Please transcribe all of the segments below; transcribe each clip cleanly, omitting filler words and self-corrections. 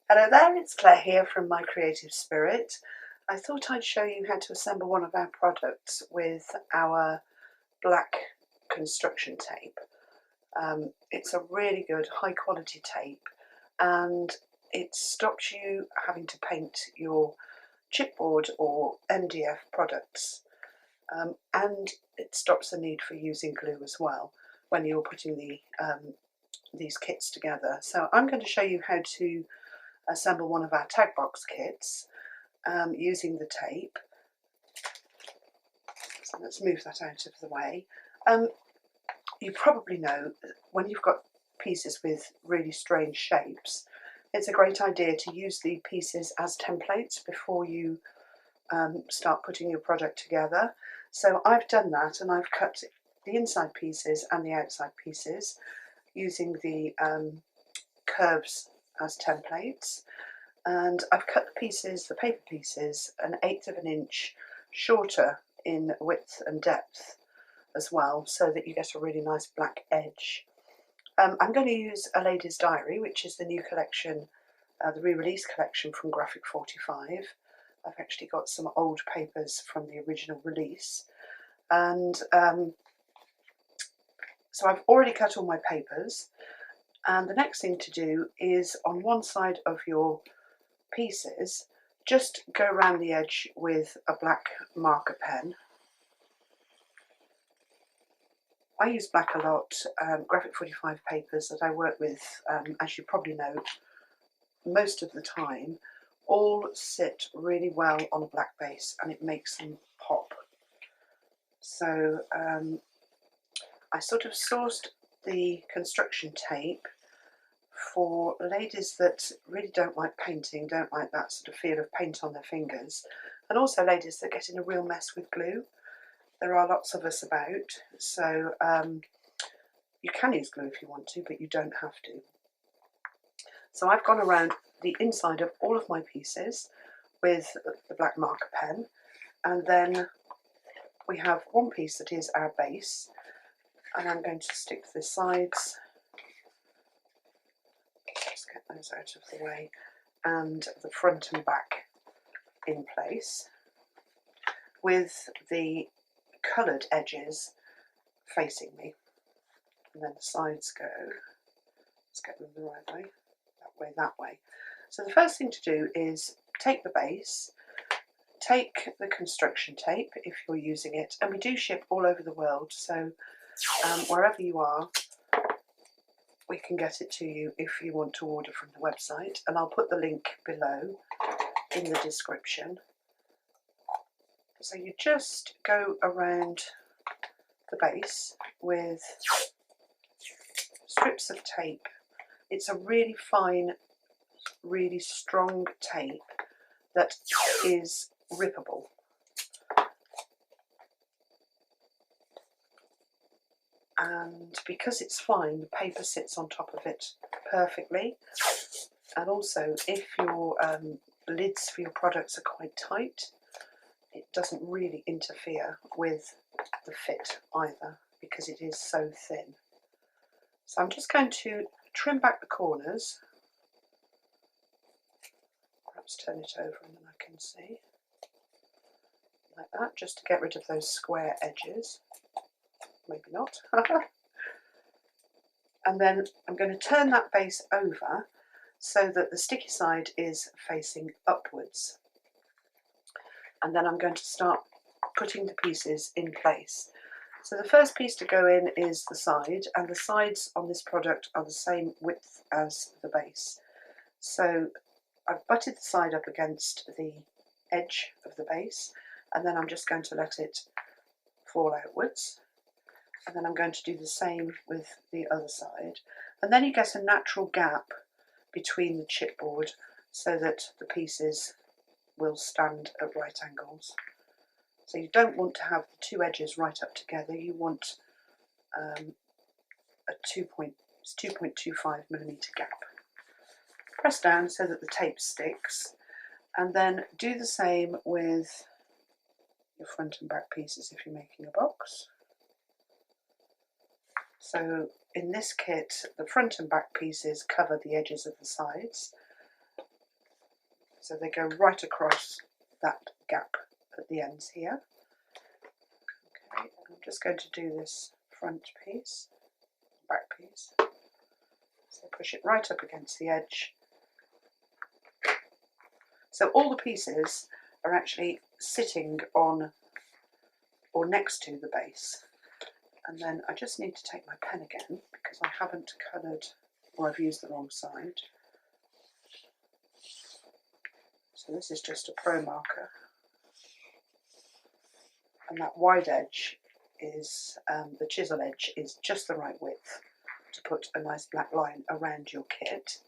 Hello there, it's Claire here from My Creative Spirit. I thought I'd show you how to assemble one of our products with our black construction tape. It's a really good high quality tape and it stops you having to paint your chipboard or MDF products, and it stops the need for using glue as well when you're putting these kits together. So I'm going to show you how to assemble one of our tag box kits using the tape. So let's move that out of the way. You probably know when you've got pieces with really strange shapes, it's a great idea to use the pieces as templates before you start putting your product together. So I've done that, and I've cut the inside pieces and the outside pieces using the curves as templates, and I've cut the pieces, the paper pieces, 1/8 of an inch shorter in width and depth as well, so that you get a really nice black edge. I'm going to use A Lady's Diary, which is the new collection, the re-release collection from Graphic 45. I've actually got some old papers from the original release, and so I've already cut all my papers. And the next thing to do is, on one side of your pieces, just go around the edge with a black marker pen. I use black a lot. Graphic 45 papers that I work with, as you probably know, most of the time, all sit really well on a black base and it makes them pop. So I sort of sourced the construction tape for ladies that really don't like painting, don't like that sort of feel of paint on their fingers, and also ladies that get in a real mess with glue. There are lots of us about, so you can use glue if you want to, but you don't have to. So I've gone around the inside of all of my pieces with the black marker pen, and then we have one piece that is our base, and I'm going to stick the sides, just get those out of the way, and the front and back in place, with the coloured edges facing me, and then the sides go, let's get them the right way, that way. So the first thing to do is take the base, take the construction tape if you're using it, and we do ship all over the world, so wherever you are, we can get it to you if you want to order from the website, and I'll put the link below in the description. So you just go around the base with strips of tape. It's a really fine, really strong tape that is rippable. And because it's fine, the paper sits on top of it perfectly. And also, if your lids for your products are quite tight, it doesn't really interfere with the fit either, because it is so thin. So I'm just going to trim back the corners, perhaps turn it over and then I can see, like that, just to get rid of those square edges. Maybe not. And then I'm going to turn that base over so that the sticky side is facing upwards. And then I'm going to start putting the pieces in place. So the first piece to go in is the side, and the sides on this product are the same width as the base. So I've butted the side up against the edge of the base, and then I'm just going to let it fall outwards. And then I'm going to do the same with the other side. And then you get a natural gap between the chipboard so that the pieces will stand at right angles. So you don't want to have the two edges right up together. You want a 2.25mm gap. Press down so that the tape sticks, and then do the same with your front and back pieces if you're making a box. So in this kit, the front and back pieces cover the edges of the sides, So they go right across that gap at the ends here. Okay, I'm just going to do this front piece, back piece. So push it right up against the edge. So all the pieces are actually sitting on or next to the base. And then I just need to take my pen again because I haven't coloured, or I've used the wrong side. So this is just a pro marker. And that wide edge is, the chisel edge is just the right width to put a nice black line around your kit.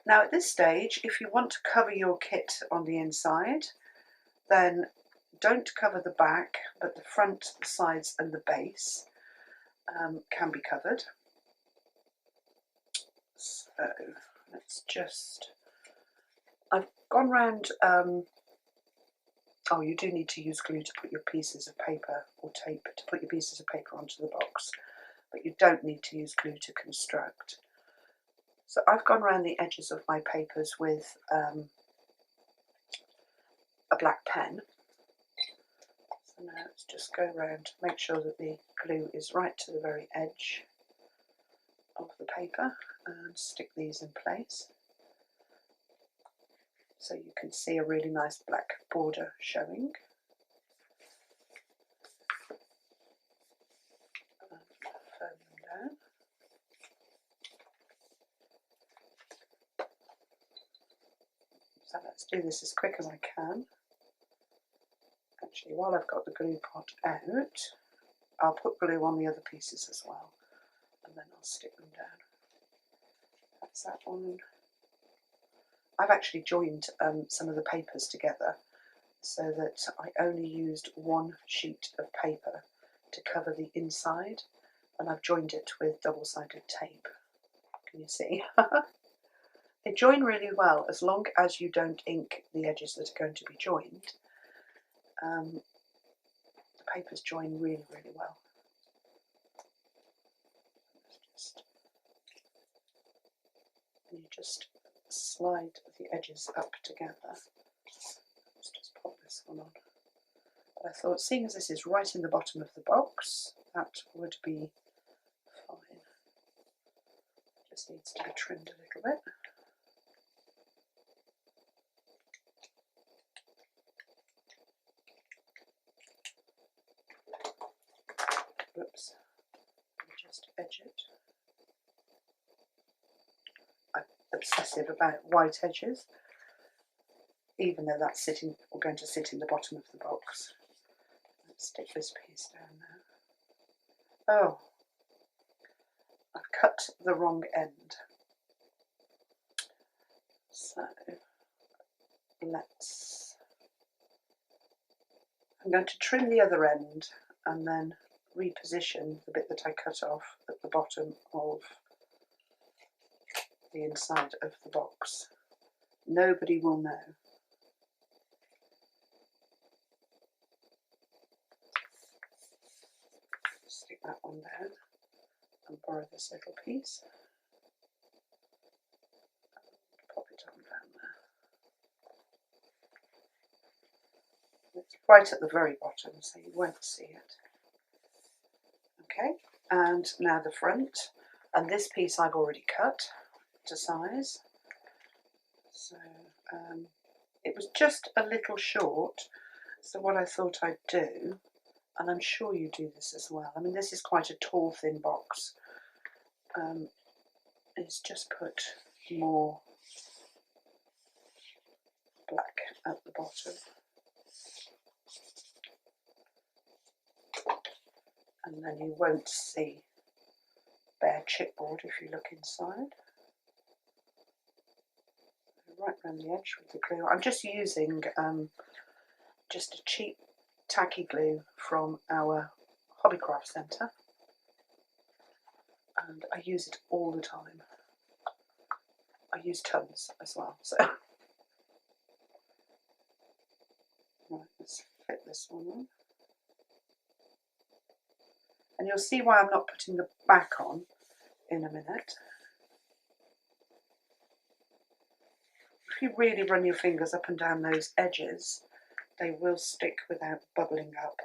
Now at this stage, if you want to cover your kit on the inside, then don't cover the back, but the front, the sides and the base can be covered. So let's just, I've gone round, oh, you do need to use glue to put your pieces of paper, or tape to put your pieces of paper onto the box, but you don't need to use glue to construct. So I've gone around the edges of my papers with a black pen. So now let's just go around, make sure that the glue is right to the very edge of the paper, and stick these in place. So you can see a really nice black border showing. And firm them down. So let's do this as quick as I can. Actually, while I've got the glue pot out, I'll put glue on the other pieces as well, and then I'll stick them down. That's that one. I've actually joined some of the papers together so that I only used one sheet of paper to cover the inside, and I've joined it with double-sided tape. Can you see? They join really well as long as you don't ink the edges that are going to be joined. The papers join really, really well. You just slide the edges up together. Let's just pop this one on. But I thought, seeing as this is right in the bottom of the box, that would be fine. Just needs to be trimmed a little bit. Oops, just edge it. I'm obsessive about white edges, even though that's sitting or going to sit in the bottom of the box. Let's stick this piece down now. Oh, I've cut the wrong end. So I'm going to trim the other end and then reposition the bit that I cut off at the bottom of the inside of the box. Nobody will know. Stick that one down and borrow this little piece. Pop it on down there. It's right at the very bottom, so you won't see it. Okay, and now the front, and this piece I've already cut to size. So it was just a little short, so what I thought I'd do, and I'm sure you do this as well, I mean this is quite a tall thin box, is just put more black at the bottom. And then you won't see bare chipboard if you look inside. Right around the edge with the glue. I'm just using just a cheap tacky glue from our Hobbycraft Centre, and I use it all the time. I use tons as well. So right, let's fit this one on. And you'll see why I'm not putting the back on in a minute. if you really run your fingers up and down those edges, they will stick without bubbling up.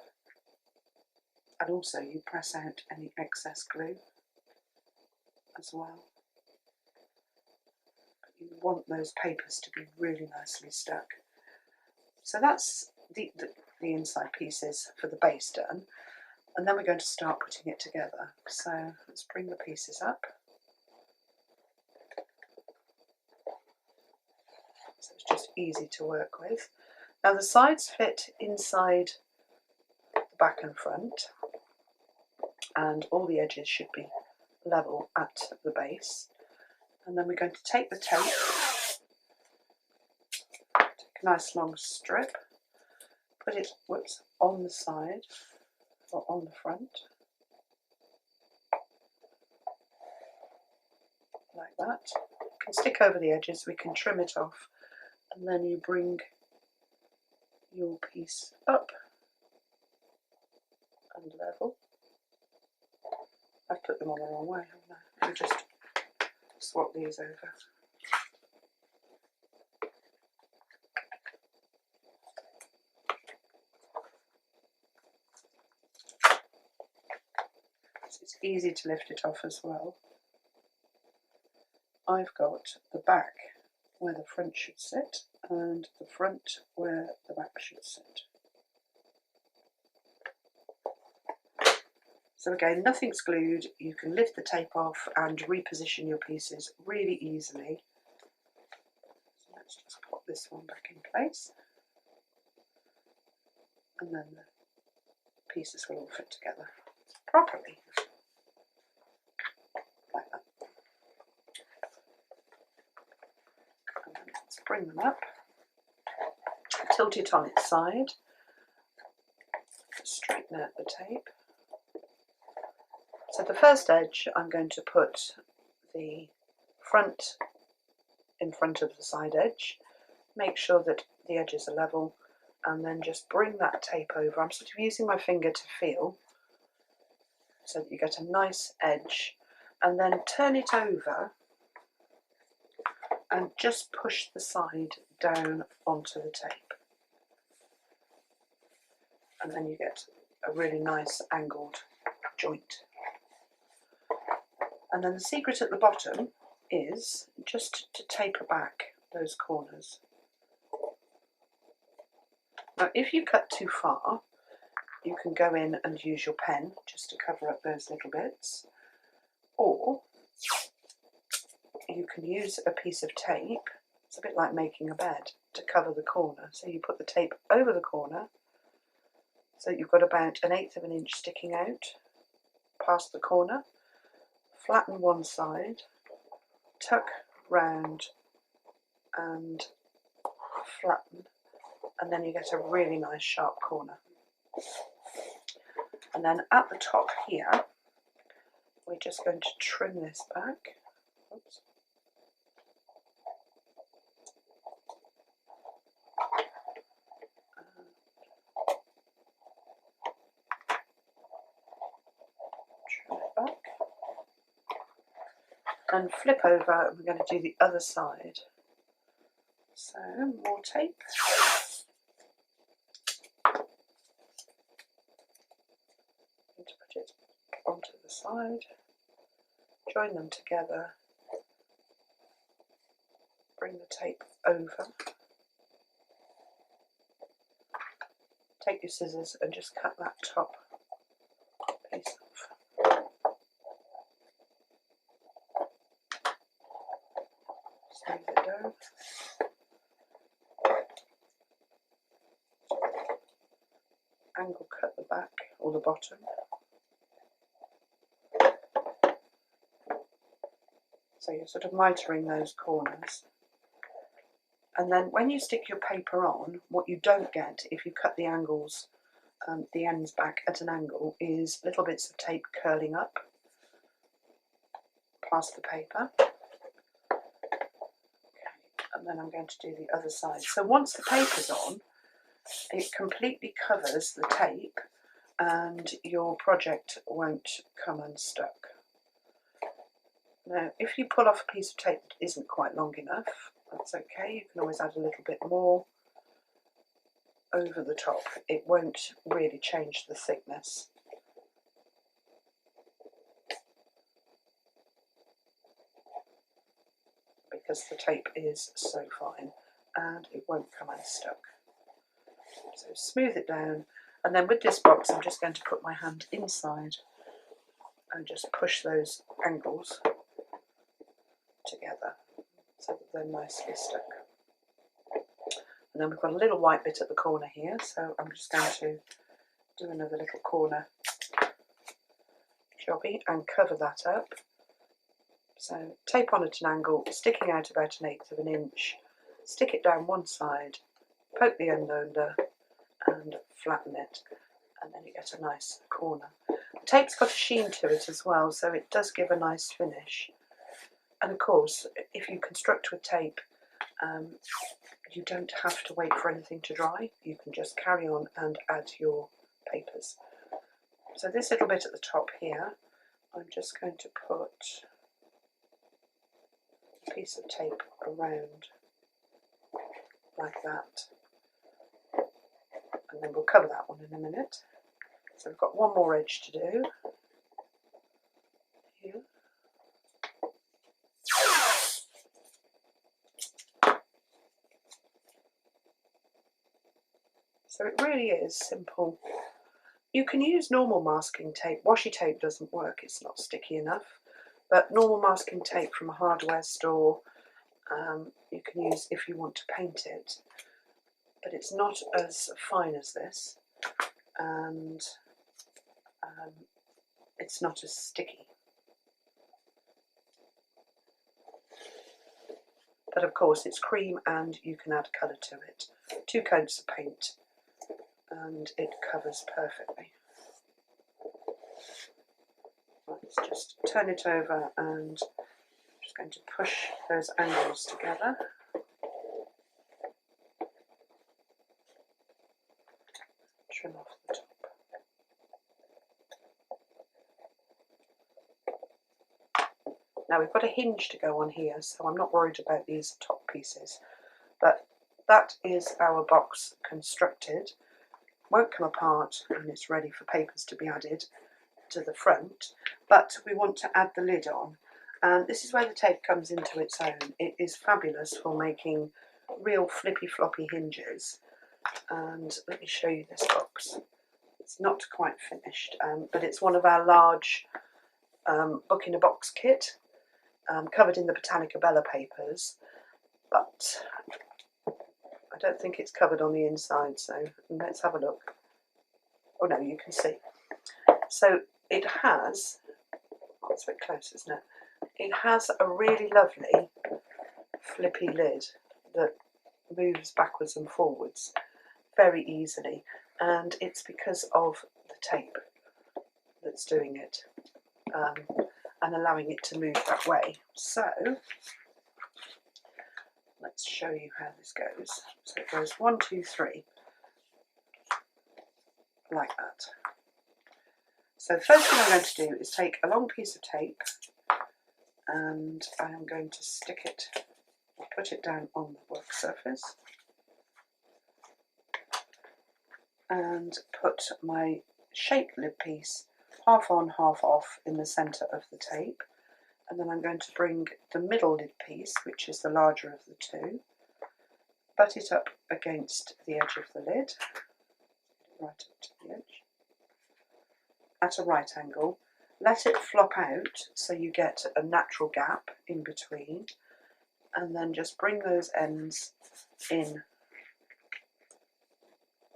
And also you press out any excess glue as well. But you want those papers to be really nicely stuck. So that's the inside pieces for the base done. And then we're going to start putting it together. So let's bring the pieces up. So it's just easy to work with. Now the sides fit inside the back and front, and all the edges should be level at the base. And then we're going to take the tape, take a nice long strip, put it on the side or on the front, like that. You can stick over the edges, we can trim it off, and then you bring your piece up and level. I've put them on the wrong way, haven't I? Let me just swap these over. So it's easy to lift it off as well. I've got the back where the front should sit and the front where the back should sit. So again, nothing's glued, you can lift the tape off and reposition your pieces really easily. So let's just pop this one back in place, and then the pieces will all fit together properly, like that. And then let's bring them up, tilt it on its side, straighten out the tape. So the first edge, I'm going to put the front in front of the side edge, make sure that the edges are level, and then just bring that tape over. I'm sort of using my finger to feel so that you get a nice edge, and then turn it over and just push the side down onto the tape. And then you get a really nice angled joint. And then the secret at the bottom is just to taper back those corners. Now if you cut too far, you can go in and use your pen just to cover up those little bits, or you can use a piece of tape, it's a bit like making a bed, to cover the corner. So you put the tape over the corner, so you've got about 1/8 of an inch sticking out past the corner. Flatten one side, tuck round and flatten, and then you get a really nice sharp corner. And then at the top here, we're just going to trim this back. Oops. Trim it back. And flip over, and we're going to do the other side. So more tape. Going to put it onto the side, join them together, bring the tape over, take your scissors and just cut that top piece off. Smooth it down. Angle cut the back or the bottom. So you're sort of mitering those corners. And then when you stick your paper on, what you don't get if you cut the angles, the ends back at an angle, is little bits of tape curling up past the paper. And then I'm going to do the other side. So once the paper's on, it completely covers the tape and your project won't come unstuck. Now, if you pull off a piece of tape that isn't quite long enough, That's okay, you can always add a little bit more over the top. It won't really change the thickness. Because the tape is so fine and it won't come unstuck. So smooth it down, and then with this box I'm just going to put my hand inside and just push those angles together so that they're nicely stuck. And then we've got a little white bit at the corner here, so I'm just going to do another little corner jobby and cover that up. So tape on at an angle, sticking out about 1/8 of an inch, stick it down one side, poke the end under and flatten it, and then you get a nice corner. The tape's got a sheen to it as well, so it does give a nice finish. And of course, if you construct with tape, you don't have to wait for anything to dry. You can just carry on and add your papers. So this little bit at the top here, I'm just going to put a piece of tape around like that. And then we'll cover that one in a minute. So we've got one more edge to do here. So it really is simple. You can use normal masking tape. Washi tape doesn't work, it's not sticky enough. But normal masking tape from a hardware store, you can use if you want to paint it. But it's not as fine as this, and it's not as sticky. But of course it's cream and you can add colour to it. 2 coats of paint and it covers perfectly. Let's just turn it over, and I'm just going to push those angles together. Trim off the top. Now we've got a hinge to go on here, so I'm not worried about these top pieces. But that is our box constructed. Won't come apart, and it's ready for papers to be added to the front. But we want to add the lid on, and this is where the tape comes into its own. It is fabulous for making real flippy floppy hinges. And let me show you this box. It's not quite finished, but it's one of our large book in a box kit, covered in the Botanica Bella papers, but I don't think it's covered on the inside, so let's have a look. Oh no, you can see. So it has, oh, it's a bit close, isn't it? It has a really lovely flippy lid that moves backwards and forwards very easily, and it's because of the tape that's doing it and allowing it to move that way. So let's show you how this goes. So it goes 1, 2, 3, like that. So the first thing I'm going to do is take a long piece of tape, and I am going to stick it, or put it down on the work surface, and put my shaped lid piece half on, half off in the centre of the tape. And then I'm going to bring the middle lid piece, which is the larger of the two, butt it up against the edge of the lid, right up to the edge, at a right angle. Let it flop out so you get a natural gap in between, and then just bring those ends in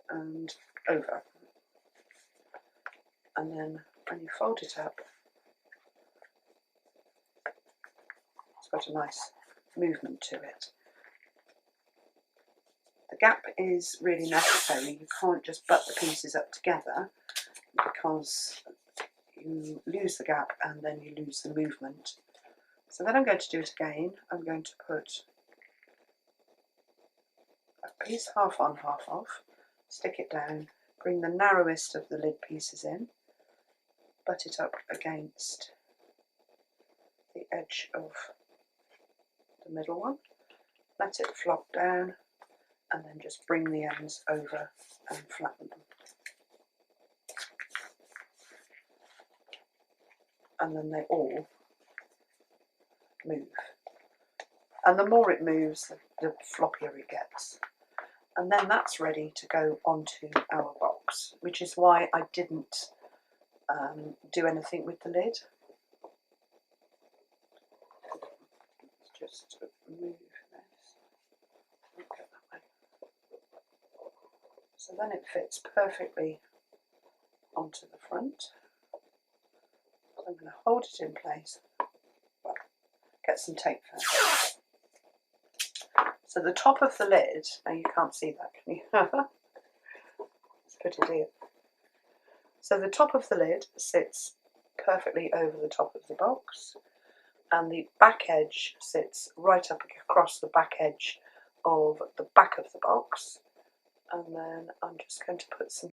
and over. And then when you fold it up, it's got a nice movement to it. The gap is really necessary. You can't just butt the pieces up together, because you lose the gap and then you lose the movement. So then I'm going to do it again. I'm going to put a piece half on, half off, stick it down, bring the narrowest of the lid pieces in, butt it up against the edge of the middle one, let it flop down, and then just bring the ends over and flatten them. And then they all move. And the more it moves, the floppier it gets. And then that's ready to go onto our box, which is why I didn't do anything with the lid. Just move this. Okay, that way. So then it fits perfectly onto the front. So I'm going to hold it in place. Well, get some tape first. So the top of the lid, now you can't see that, can you? Let's put it here. So the top of the lid sits perfectly over the top of the box, and the back edge sits right up across the back edge of the back of the box. And then I'm just going to put some,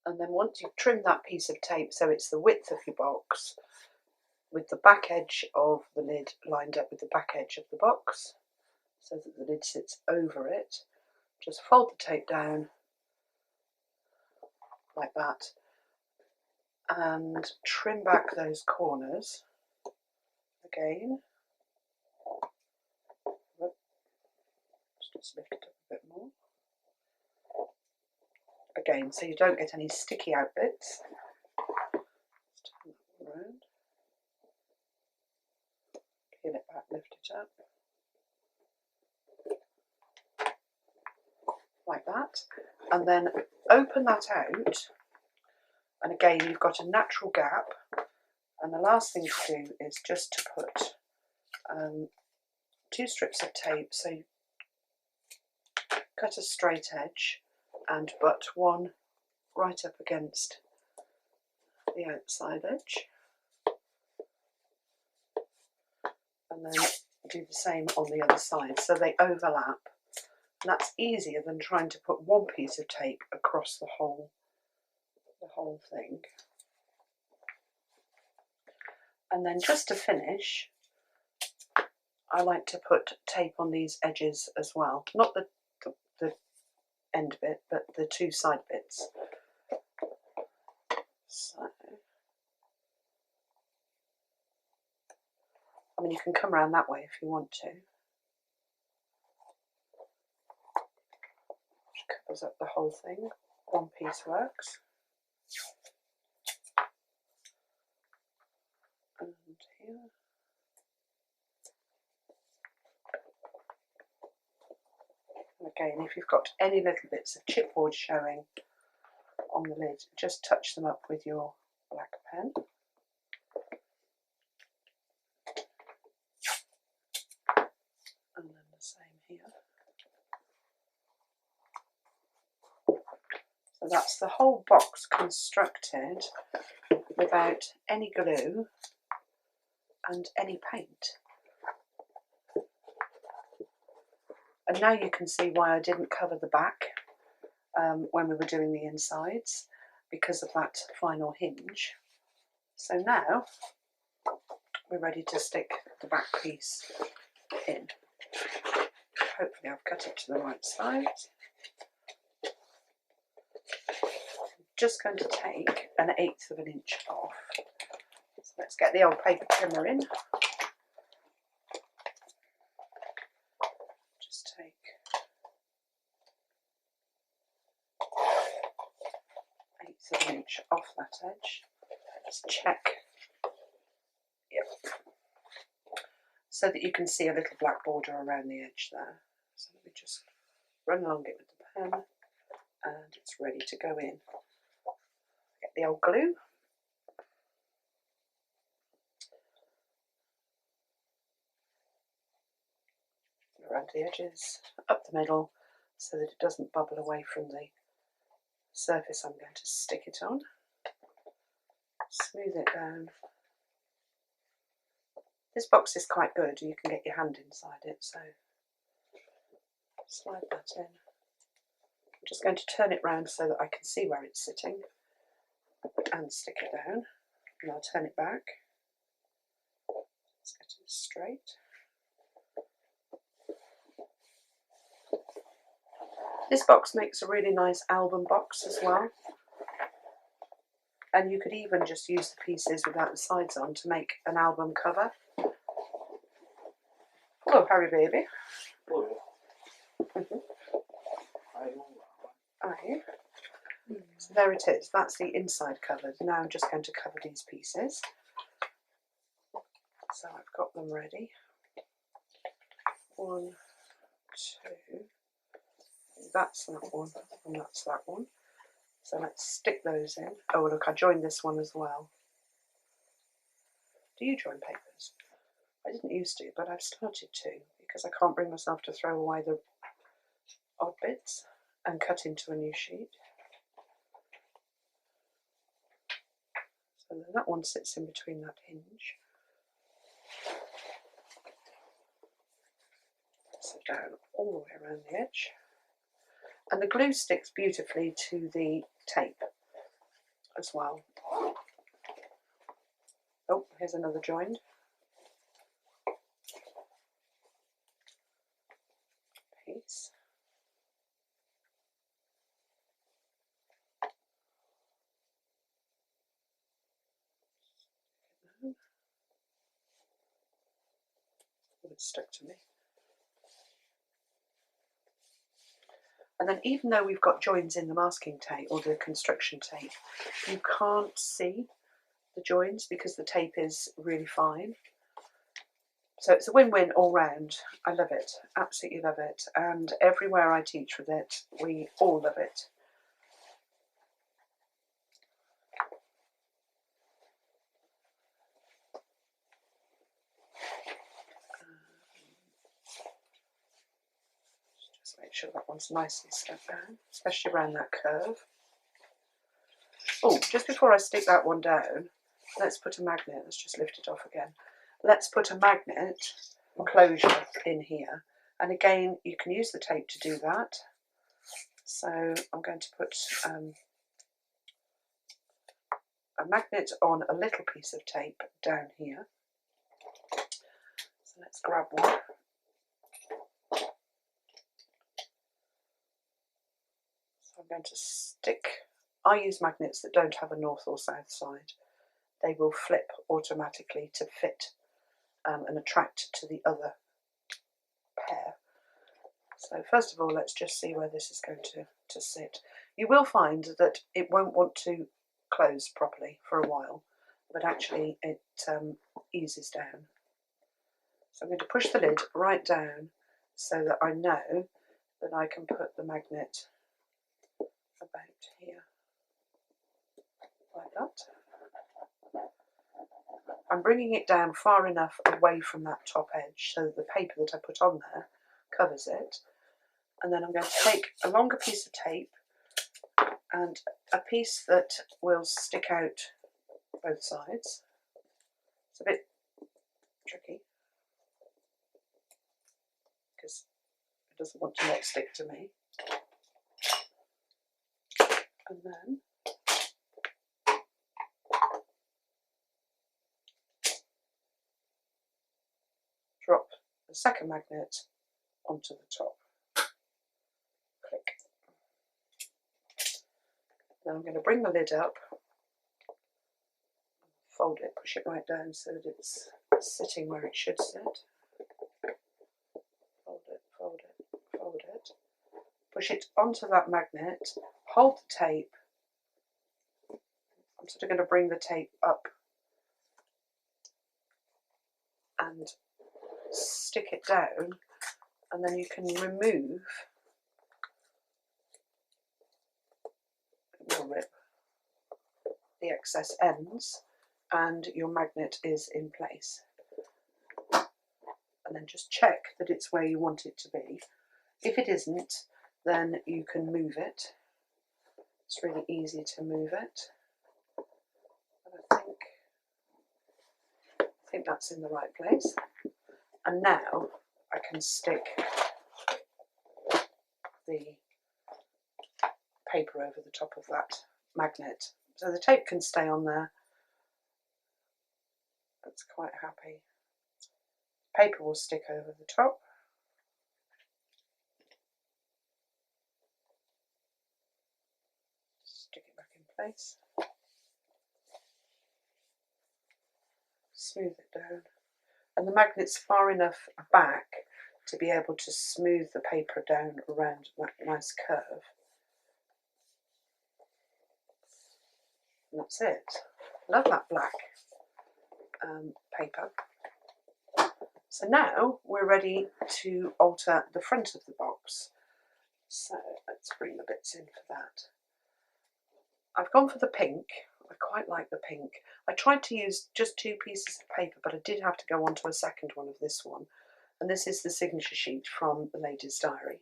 and then once you've trimmed that piece of tape so it's the width of your box, with the back edge of the lid lined up with the back edge of the box, so that the lid sits over it, just fold the tape down like that and trim back those corners again. Just lift it up a bit more. Again, so you don't get any sticky out bits. Just turn that around. Peel it back, lift it up. Like that. And then open that out. And again, you've got a natural gap. And the last thing to do is just to put 2 strips of tape. So you cut a straight edge and butt one right up against the outside edge. And then do the same on the other side so they overlap. And that's easier than trying to put one piece of tape across the whole thing. And then just to finish, I like to put tape on these edges as well. Not the end bit, but the 2 side bits. So, I mean, you can come around that way if you want to. Which covers up the whole thing. One piece works. And here. And again, if you've got any little bits of chipboard showing on the lid, just touch them up with your black pen. And then the same here. So that's the whole box constructed without any glue and any paint. And now you can see why I didn't cover the back when we were doing the insides, because of that final hinge. So now we're ready to stick the back piece in. Hopefully I've cut it to the right size. I'm just going to take 1/8 of an inch off. So let's get the old paper trimmer in. Just take 1/8 of an inch off that edge. Let's check. Yep. So that you can see a little black border around the edge there. So let me just run along it with the pen, and it's ready to go in. Get the old glue. Around the edges, up the middle, so that it doesn't bubble away from the surface I'm going to stick it on. Smooth it down. This box is quite good, you can get your hand inside it, so slide that in. I'm just going to turn it round so that I can see where it's sitting and stick it down, and I'll turn it back. Let's get it straight. This box makes a really nice album box as well. And you could even just use the pieces without the sides on to make an album cover. Hello, Harry baby. Aye. So there it is, that's the inside covered. Now I'm just going to cover these pieces. So I've got them ready. 1, 2, that's that one, and that's that one. So let's stick those in. Oh look, I joined this one as well. Do you join papers? I didn't used to, but I've started to, because I can't bring myself to throw away the odd bits and cut into a new sheet. So then that one sits in between that hinge. So down all the way around the edge. And the glue sticks beautifully to the tape as well. Oh, here's another join. Piece. Oh, it's stuck to me. And then even though we've got joins in the masking tape or the construction tape, you can't see the joins because the tape is really fine. So it's a win-win all round. I love it, absolutely love it. And everywhere I teach with it, we all love it. Just make sure that one's nicely stuck down, especially around that curve. Oh, just before I stick that one down, let's put a magnet. Let's just lift it off again. Let's put a magnet closure in here. And again, you can use the tape to do that. So I'm going to put a magnet on a little piece of tape down here. So let's grab one. So I'm going to stick. I use magnets that don't have a north or south side. They will flip automatically to fit and attract to the other pair. So first of all, let's just see where this is going to sit. You will find that it won't want to close properly for a while, but actually it eases down. So I'm going to push the lid right down so that I know that I can put the magnet about here, like that. I'm bringing it down far enough away from that top edge so that the paper that I put on there covers it. And then I'm going to take a longer piece of tape and a piece that will stick out both sides. It's a bit tricky because it doesn't want to not stick to me. And then drop the second magnet onto the top. Click. Now I'm going to bring the lid up, fold it, push it right down so that it's sitting where it should sit. Fold it, fold it, fold it. Push it onto that magnet, hold the tape. I'm sort of going to bring the tape up and stick it down, and then you can remove the excess ends and your magnet is in place. And then just check that it's where you want it to be. If it isn't, then you can move it. It's really easy to move it. But I think that's in the right place. And now I can stick the paper over the top of that magnet. So the tape can stay on there. That's quite happy. Paper will stick over the top. place. Smooth it down. And the magnet's far enough back to be able to smooth the paper down around that nice curve. And that's it. Love that black paper. So now we're ready to alter the front of the box. So let's bring the bits in for that. I've gone for the pink. I quite like the pink. I tried to use just 2 pieces of paper, but I did have to go on to a second one of this one. And this is the signature sheet from the Lady's Diary.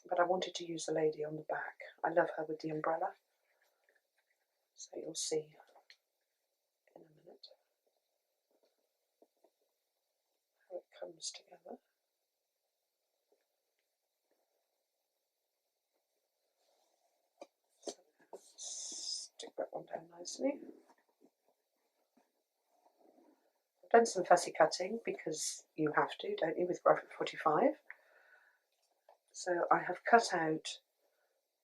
But I wanted to use the lady on the back. I love her with the umbrella. So you'll see in a minute how it comes together. So let's stick that one down nicely. I've done some fussy cutting because you have to, don't you, with Graphic 45. So I have cut out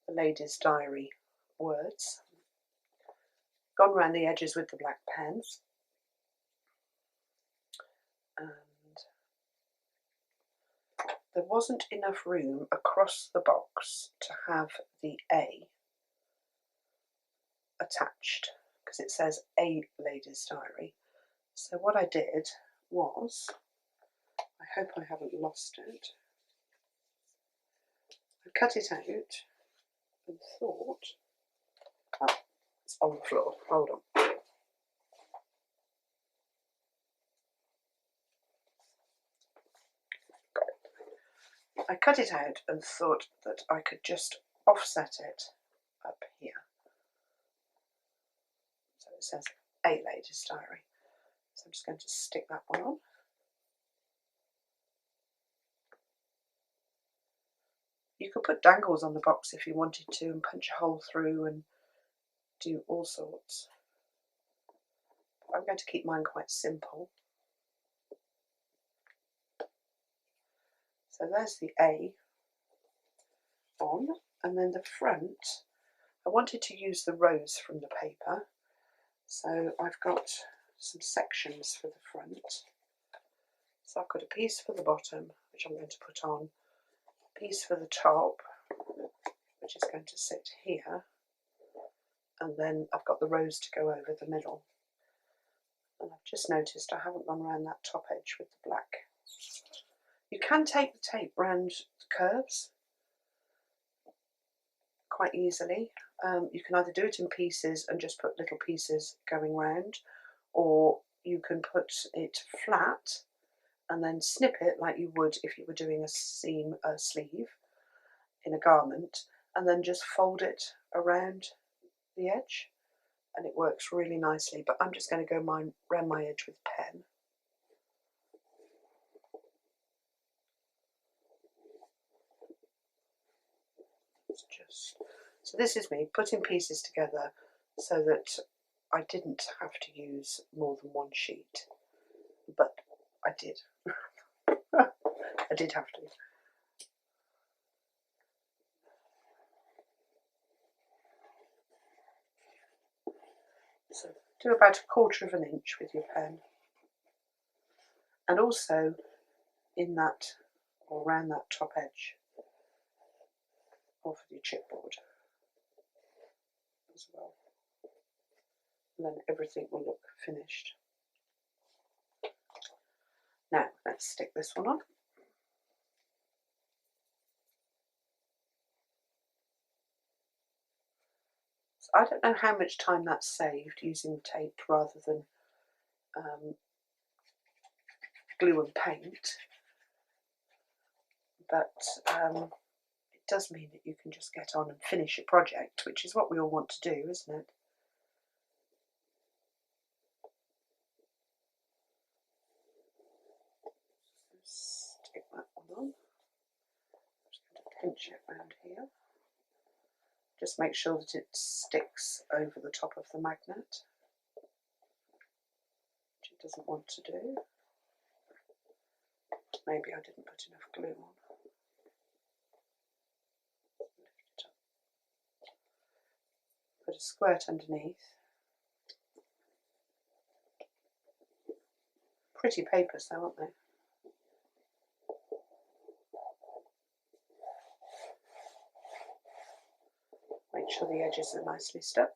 the Lady's Diary words, gone around the edges with the black pen, and there wasn't enough room across the box to have the A attached, because it says A Lady's Diary. So what I did was, I hope I haven't lost it, I cut it out and thought, oh, it's on the floor, hold on. I cut it out and thought that I could just offset it up here. So it says A Lady's Diary. So I'm just going to stick that one on. You could put dangles on the box if you wanted to and punch a hole through and do all sorts. I'm going to keep mine quite simple. So there's the A on, and then the front, I wanted to use the rose from the paper, so I've got some sections for the front. So I've got a piece for the bottom, which I'm going to put on, a piece for the top, which is going to sit here, and then I've got the rose to go over the middle. And I've just noticed I haven't gone around that top edge with the black. You can take the tape round the curves quite easily. You can either do it in pieces and just put little pieces going round, or you can put it flat and then snip it like you would if you were doing a sleeve in a garment, and then just fold it around the edge, and it works really nicely. But I'm just going to go round my edge with a pen. So this is me putting pieces together so that I didn't have to use more than one sheet, but I did. I did have to. So do about 1/4 of an inch with your pen, and also in that or around that top edge of your chipboard as well, and then everything will look finished. Now let's stick this one on. So I don't know how much time that's saved using tape rather than glue and paint, but it does mean that you can just get on and finish your project, which is what we all want to do, isn't it? Stick that one on. I'm just going to pinch it around here. Just make sure that it sticks over the top of the magnet, which it doesn't want to do. Maybe I didn't put enough glue on. put a squirt underneath. Pretty papers though, aren't they? Make sure the edges are nicely stuck.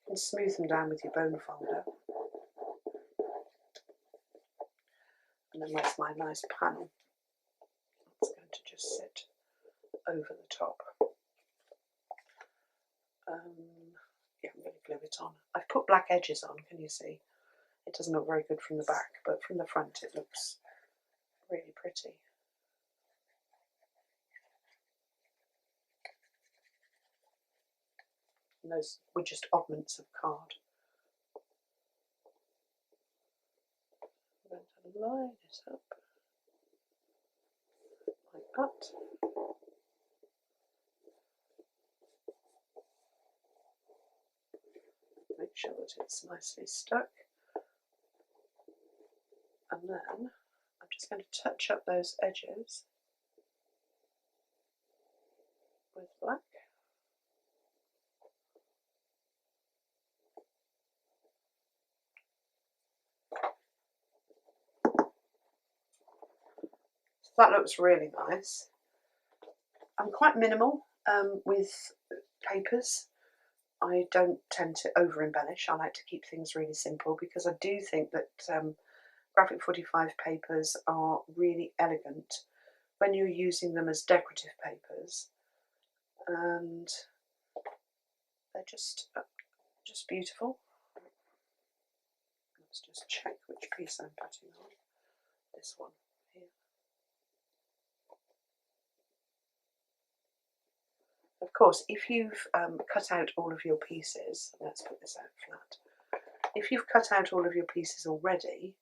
You can smooth them down with your bone folder. And then there's my nice panel. It's going to just sit over the top. Yeah, I'm going to glue it on. I've put black edges on, can you see? It doesn't look very good from the back, but from the front it looks really pretty. And those were just oddments of card. I'm going to line it up like that. Make sure that it's nicely stuck. And then I'm just going to touch up those edges with black. So that looks really nice. I'm quite minimal with papers. I don't tend to over embellish. I like to keep things really simple because I do think that graphic 45 papers are really elegant when you're using them as decorative papers, and they're just beautiful. Let's just check which piece I'm putting on. This one here. Of course, if you've cut out all of your pieces, let's put this out flat. If you've cut out all of your pieces already,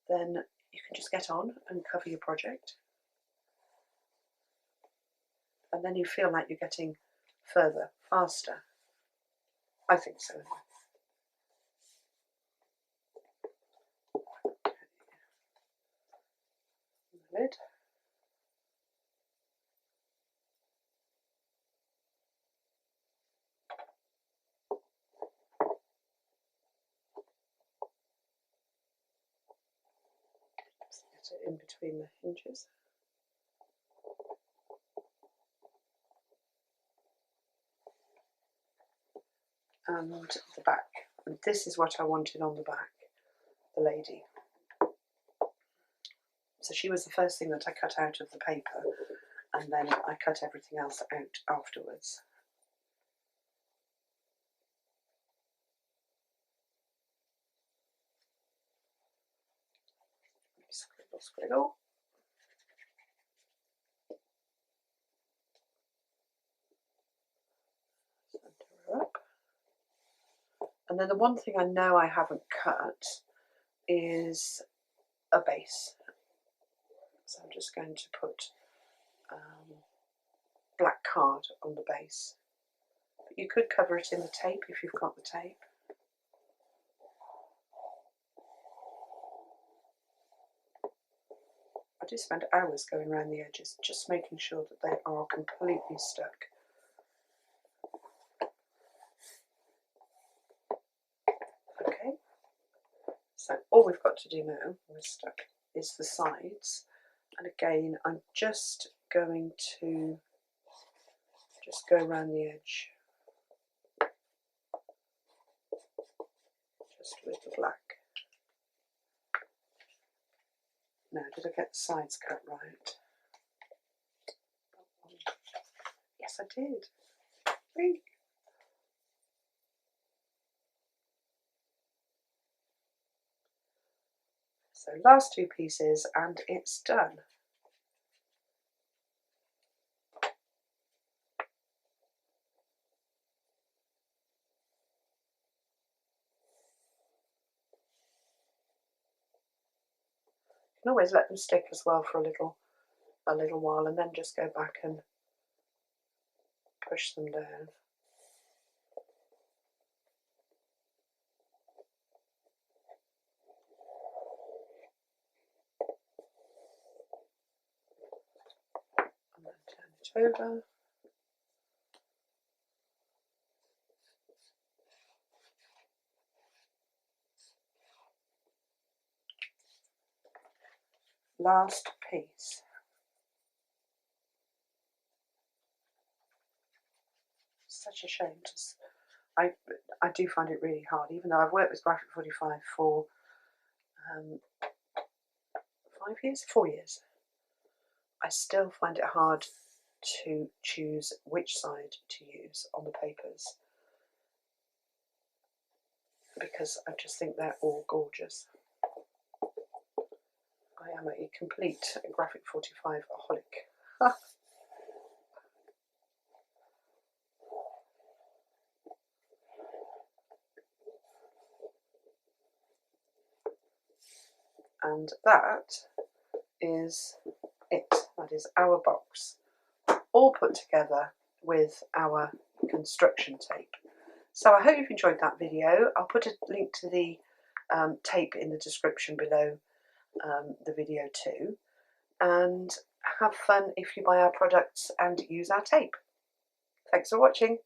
then you can just get on and cover your project. And then you feel like you're getting further, faster. I think so. Lid. Get it in between the hinges. And the back. And this is what I wanted on the back, the lady. So she was the first thing that I cut out of the paper, and then I cut everything else out afterwards. Scribble, scribble. Centre her up. And then the one thing I know I haven't cut is a base. So I'm just going to put black card on the base. But you could cover it in the tape if you've got the tape. I do spend hours going around the edges, just making sure that they are completely stuck. Okay, so all we've got to do now, we're stuck, is the sides. And again, I'm just going to go around the edge, just with the black. Now, did I get the sides cut right? Yes, I did. Whee! So last two pieces and it's done. You can always let them stick as well for a little while, and then just go back and push them down. And then turn it over. last piece. Such a shame. I do find it really hard, even though I've worked with Graphic 45 for 5 years, 4 years. I still find it hard to choose which side to use on the papers, because I just think they're all gorgeous. I am a complete Graphic 45 aholic. And that is it. That is our box, all put together with our construction tape. So I hope you've enjoyed that video. I'll put a link to the tape in the description below the video too. And have fun if you buy our products and use our tape. Thanks for watching.